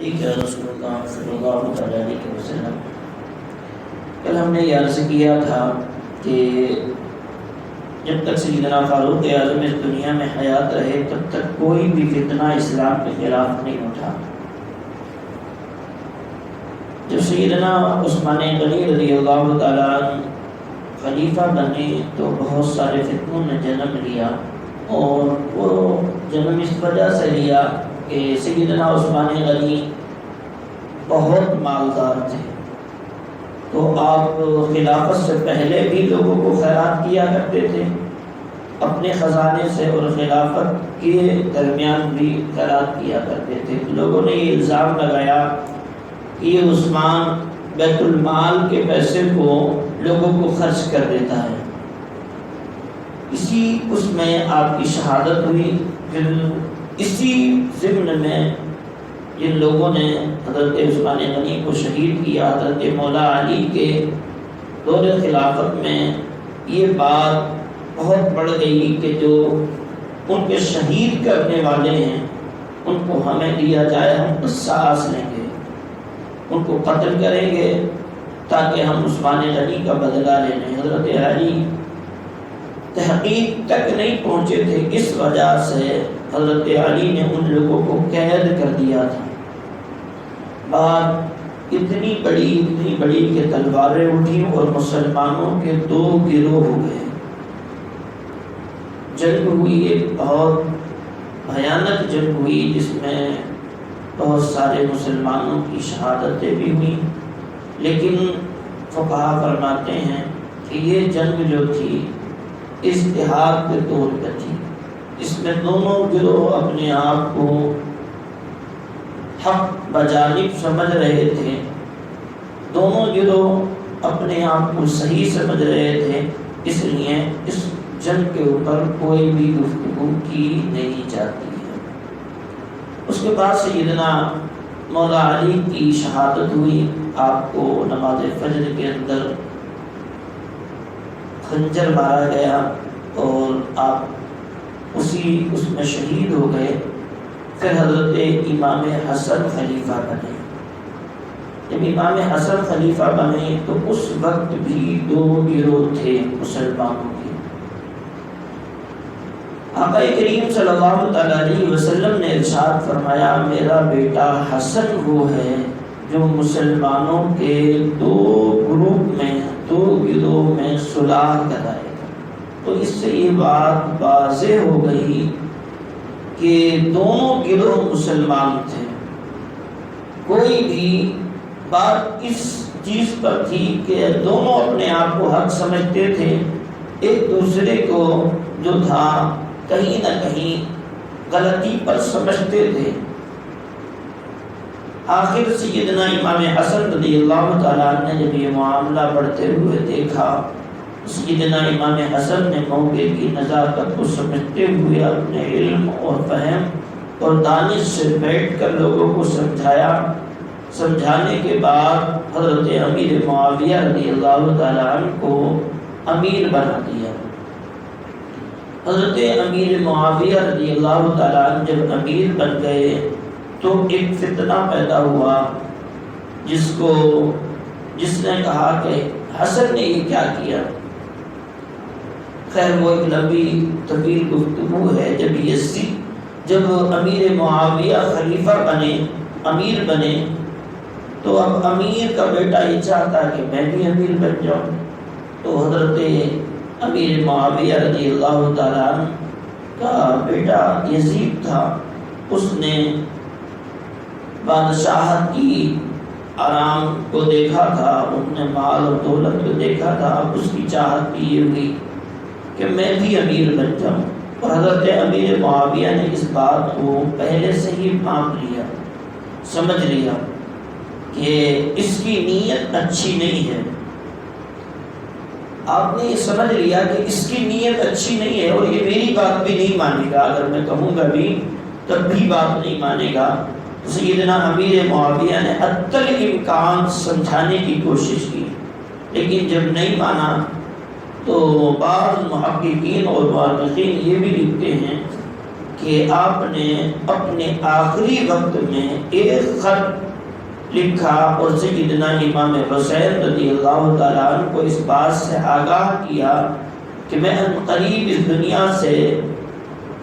ٹھیک ہے رسول اللہ صلی اللہ علیہ وسلم. کل ہم نے یہ عرض کیا تھا کہ جب تک سیدنا فاروق اعظم اس دنیا میں حیات رہے تب تک کوئی بھی فتنہ اسلام کے خلاف نہیں اٹھا. جب سیدنا عثمان غنی رضی اللہ تعالیٰ عنہ خلیفہ بنے تو بہت سارے فتنوں نے جنم لیا، اور وہ جنم اس وجہ سے لیا کہ سیدنا عثمان غنی بہت مالدار تھے، تو آپ خلافت سے پہلے بھی لوگوں کو خیرات کیا کرتے تھے اپنے خزانے سے، اور خلافت کے درمیان بھی خیرات کیا کرتے تھے. لوگوں نے یہ الزام لگایا کہ یہ عثمان بیت المال کے پیسے کو لوگوں کو خرچ کر دیتا ہے. اس میں آپ کی شہادت ہوئی. پھر اسی ضمن میں جن لوگوں نے حضرت عثمان غنی کو شہید کیا، حضرت مولا علی کے دور خلافت میں یہ بات بہت بڑھ گئی کہ جو ان کے شہید کرنے والے ہیں ان کو ہمیں دیا جائے، ہم قصاص لیں گے، ان کو قتل کریں گے تاکہ ہم عثمان غنی کا بدلہ لے لیں. حضرت علی تحقیق تک نہیں پہنچے تھے، اس وجہ سے حضرت علی نے ان لوگوں کو قید کر دیا تھا. بات اتنی بڑی کہ تلواریں اٹھی اور مسلمانوں کے دو گروہ ہو گئے. جنگ ہوئی، ایک بہت بھیانک جنگ ہوئی جس میں بہت سارے مسلمانوں کی شہادتیں بھی ہوئیں. لیکن فقہا فرماتے ہیں کہ یہ جنگ جو تھی اجتہاد کے طور پر تھی. اس میں دونوں گروہ اپنے آپ کو حق بجانب سمجھ رہے تھے، دونوں گروہ اپنے آپ کو صحیح سمجھ رہے تھے، اس لیے اس جنگ کے اوپر کوئی بھی گفتگو کی نہیں جاتی ہے. اس کے بعد سیدنا مولا علی کی شہادت ہوئی. آپ کو نماز فجر کے اندر خنجر مارا گیا اور آپ اس میں شہید ہو گئے. پھر حضرت امام حسن خلیفہ بنے. جب امام حسن خلیفہ بنے تو اس وقت بھی دو گروہ تھے مسلمانوں کے. آقا کریم صلی اللہ علیہ وسلم نے ارشاد فرمایا میرا بیٹا حسن وہ ہے جو مسلمانوں کے دو گروہ میں صلح کرائے گا. تو اس سے یہ بات واضح ہو گئی کہ دونوں گروہ مسلمان تھے. کوئی بھی بات اس چیز پر تھی کہ دونوں اپنے آپ کو حق سمجھتے تھے، ایک دوسرے کو جو تھا کہیں نہ کہیں غلطی پر سمجھتے تھے. آخر سیدنا امام حسن رضی اللہ تعالیٰ عنہ نے جب یہ معاملہ بڑھتے ہوئے دیکھا، سیدنا امام حسن نے موقع کی نزاکت کو سمجھتے ہوئے اپنے علم اور فہم اور دانش سے بیٹھ کر لوگوں کو سمجھایا. سمجھانے کے بعد حضرت امیر معاویہ رضی اللہ تعالیٰ عنہ کو امیر بنا دیا. حضرت امیر معاویہ رضی اللہ تعالیٰ عنہ جب امیر بن گئے تو ایک فتنہ پیدا ہوا جس نے کہا کہ حسن نے یہ کیا کیا. خیر وہ ایک لمبی طویل گفتگو ہے. جب امیر معاویہ خلیفہ بنے، امیر بنے، تو اب امیر کا بیٹا یہ چاہتا کہ میں بھی امیر بن جاؤں. تو حضرت امیر معاویہ رضی اللہ تعالیٰ عنہ کا بیٹا یزید تھا، اس نے بادشاہت کی آرام کو دیکھا تھا، اس نے مال اور دولت کو دیکھا تھا. اب اس کی چاہت بھی یہ ہوئی کہ میں بھی امیر بن جاؤں. اور حضرت امیر معاویہ نے اس بات کو پہلے سے ہی بھانپ لیا، سمجھ لیا کہ اس کی نیت اچھی نہیں ہے. آپ نے یہ سمجھ لیا کہ اس کی نیت اچھی نہیں ہے اور یہ میری بات بھی نہیں مانے گا، اگر میں کہوں گا بھی تب بھی بات نہیں مانے گا. سیدنا امیر معاویہ نے حتی الامکان سمجھانے کی کوشش کی، لیکن جب نہیں مانا تو بعض محققین اور مورخین یہ بھی لکھتے ہیں کہ آپ نے اپنے آخری وقت میں ایک خط لکھا اور سیدنا امام حسین رضی اللہ تعالیٰ عنہ کو اس بات سے آگاہ کیا کہ میں قریب اس دنیا سے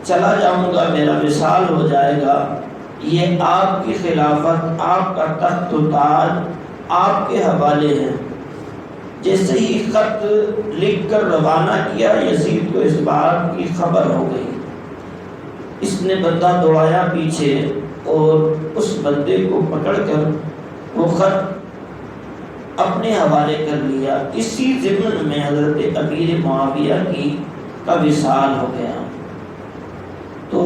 چلا جاؤں گا، میرا وصال ہو جائے گا، یہ آپ کی خلافت، آپ کا تخت و تاج آپ کے حوالے ہیں۔ جیسے ہی خط لکھ کر روانہ کیا، یزید کو اس بات کی خبر ہو گئی۔ اس نے بندہ دوڑایا پیچھے اور اس بندے کو پکڑ کر وہ خط اپنے حوالے کر لیا۔ اسی ضمن میں حضرت امیر معاویہ کا وصال ہو گیا۔ تو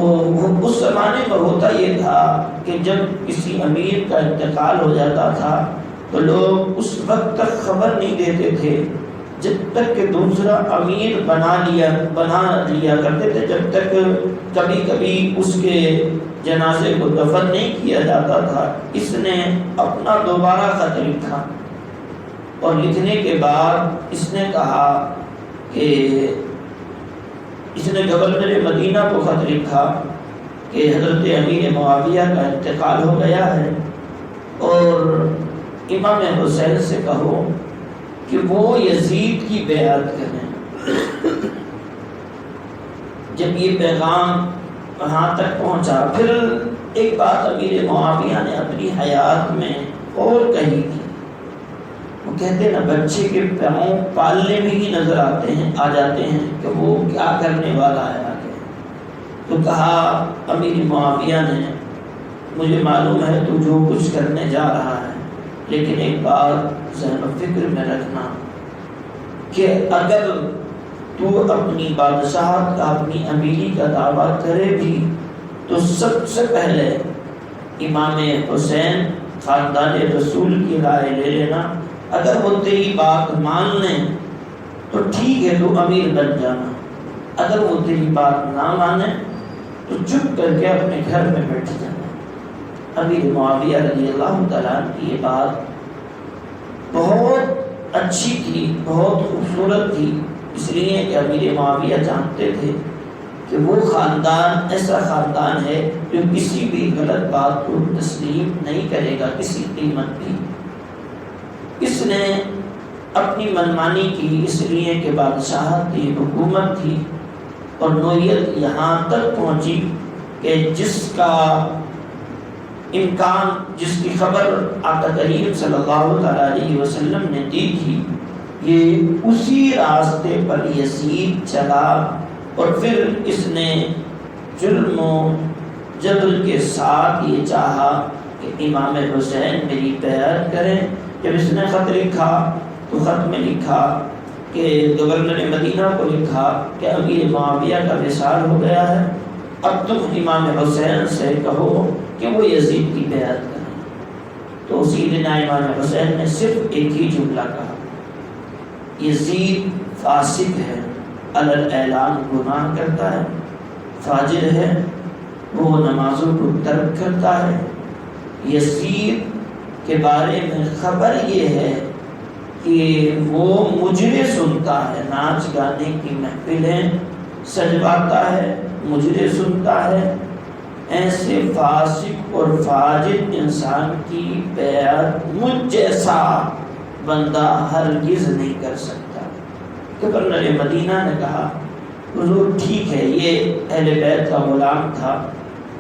اس زمانے میں ہوتا یہ تھا کہ جب کسی امیر کا انتقال ہو جاتا تھا تو لوگ اس وقت تک خبر نہیں دیتے تھے جب تک کہ دوسرا امیر بنا لیا کرتے تھے، جب تک کبھی کبھی اس کے جنازے کو دفن نہیں کیا جاتا تھا۔ اس نے اپنا دوبارہ خط لکھا اور لکھنے کے بعد اس نے کہا کہ اس نے گورنر مدینہ کو خط لکھا کہ حضرت امیر معاویہ کا انتقال ہو گیا ہے اور امام حسین سے کہو کہ وہ یزید کی بیعت کریں۔ جب یہ پیغام وہاں تک پہنچا، پھر ایک بات امیر معاویہ نے اپنی حیات میں اور کہی تھی۔ وہ کہتے نا بچے کے پاؤں پالنے میں ہی نظر آ جاتے ہیں کہ وہ کیا کرنے والا ہے آگے۔ تو کہا امیر معاویہ نے، مجھے معلوم ہے تو جو کچھ کرنے جا رہا ہے، لیکن ایک بات ذہن و فکر میں رکھنا کہ اگر تو اپنی بادشاہت کا، اپنی امیری کا دعویٰ کرے بھی تو سب سے پہلے امام حسین خاندان رسول کی رائے لے لینا۔ اگر وہ تیری بات مان لیں تو ٹھیک ہے، تو امیر بن جانا، اگر وہ تیری بات نہ مانے تو چپ کر کے اپنے گھر میں بیٹھ جانا۔ امیر معاویہ رضی اللہ تعالیٰ کی یہ بات بہت اچھی تھی، بہت خوبصورت تھی، اس لیے کہ امیر معاویہ جانتے تھے کہ وہ خاندان ایسا خاندان ہے جو کسی بھی غلط بات کو تسلیم نہیں کرے گا کسی قیمت بھی۔ اس نے اپنی منمانی کی، اس لیے کہ بادشاہت تھی، حکومت تھی، اور نوعیت یہاں تک پہنچی کہ جس کا امکان، جس کی خبر آقا کریم صلی اللہ علیہ وسلم نے دی تھی، یہ اسی راستے پر یزید چلا اور پھر اس نے جرم و جبر کے ساتھ یہ چاہا کہ امام حسین میری بیعت کریں۔ جب اس نے خط لکھا تو خط میں لکھا کہ گورنر مدینہ کو لکھا کہ امیر معاویہ کا وصال ہو گیا ہے، اب تم امام حسین سے کہو کہ وہ یزید کی بیعت کریں۔ تو سیدنا امام حسین نے صرف ایک ہی جملہ کہا، یزید فاسق ہے، علی الاعلان گناہ کرتا ہے، فاجر ہے، وہ نمازوں کو ترک کرتا ہے۔ یزید کے بارے میں خبر یہ ہے کہ وہ مجرے سنتا ہے، ناچ گانے کی محفلیں سجواتا ہے، مجرے سنتا ہے۔ ایسے فاسق اور فاجر انسان کی بیعت مجھ جیسا بندہ ہرگز نہیں کر سکتا۔ گورنر مدینہ نے کہا حضور ٹھیک ہے، یہ اہل بیت کا غلام تھا،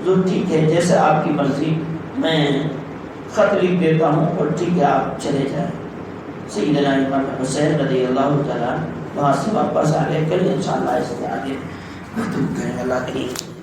حضور ٹھیک ہے، جیسے آپ کی مرضی، میں خط لکھ دیتا ہوں اور ٹھیک ہے آپ چلے جائیں۔ سیدنا امام حسین رضی اللہ تعالیٰ وہاں سے واپس آ گئے۔ کل انشاءاللہ اس کے آگے گفتگو کریں۔ اللہ کریم۔